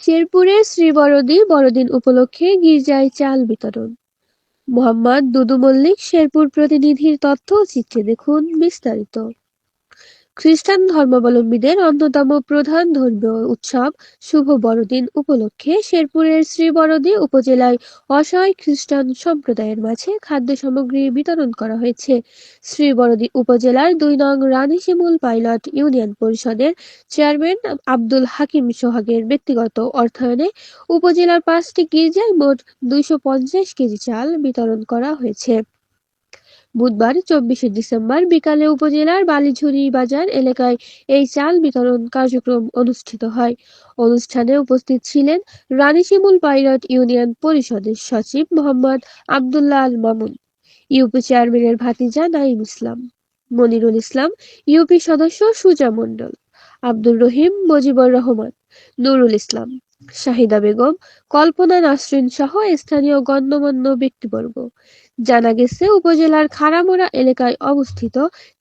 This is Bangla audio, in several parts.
শেরপুরে শ্রীবরদী বড়দিন উপলক্ষে গির্জায় চাল বিতরণ। মোহাম্মদ দুদু মল্লিক, শেরপুর প্রতিনিধির তথ্য চিত্রে দেখুন বিস্তারিত। খ্রিস্টান ধর্মাবলম্বীদের অন্যতম প্রধান ধর্মীয় উৎসব শুভ বড়দিন উপলক্ষে শেরপুরের শ্রীবরদী উপজেলায় অসহায় খ্রিস্টান সম্প্রদায়ের মাঝে খাদ্য সামগ্রী বিতরণ করা হয়েছে। শ্রীবরদী উপজেলার ২ নং রানীশিমুল পাইলট ইউনিয়ন পরিষদের চেয়ারম্যান আব্দুল হাকিম সোহাগের ব্যক্তিগত অর্থায়নে উপজেলার ৫টি গির্জায় মোট ২৫০ কেজি চাল বিতরণ করা হয়েছে। বুধবার ২৪শে ডিসেম্বর বিকালে উপজেলার বালিঝুরি বাজার এলাকায় এই চাল বিতরণ কার্যক্রম অনুষ্ঠিত হয়। অনুষ্ঠানে উপস্থিত ছিলেন রানীশিমুল পাইলট ইউনিয়ন পরিষদের সচিব মোহাম্মদ আবদুল্লাহ আল মামুন, ইউপি চেয়ারম্যানের ভাতিজা নাঈম ইসলাম, মনিরুল ইসলাম, ইউপি সদস্য সুজা মণ্ডল, আব্দুর রহিম, মজিবুর রহমান, নুরুল ইসলাম, শাহিদা বেগম, কল্পনা নাসরিন সহ স্থানীয় গণ্যমান্য ব্যক্তিবর্গ। জানা গেছে, উপজেলার খাড়ামোড়া এলাকায় অবস্থিত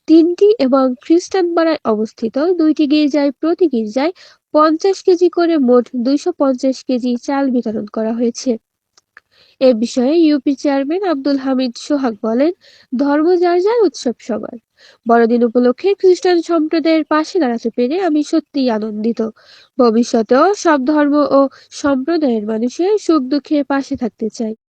৩টি এবং খ্রিস্টানপাড়ায় অবস্থিত ২টি গির্জায় প্রতি গির্জায় ৫০ কেজি করে মোট ২৫০ কেজি চাল বিতরণ করা হয়েছে। এ বিষয়ে ইউপি চেয়ারম্যান আব্দুল হামিদ সোহাগ বলেন, ধর্ম যার যার, উৎসব সবার। বড়দিন উপলক্ষে খ্রিস্টান সম্প্রদায়ের পাশে দাঁড়াতে পেরে আমি সত্যিই আনন্দিত। ভবিষ্যতেও সব ধর্ম ও সম্প্রদায়ের মানুষের সুখ দুঃখে পাশে থাকতে চাই।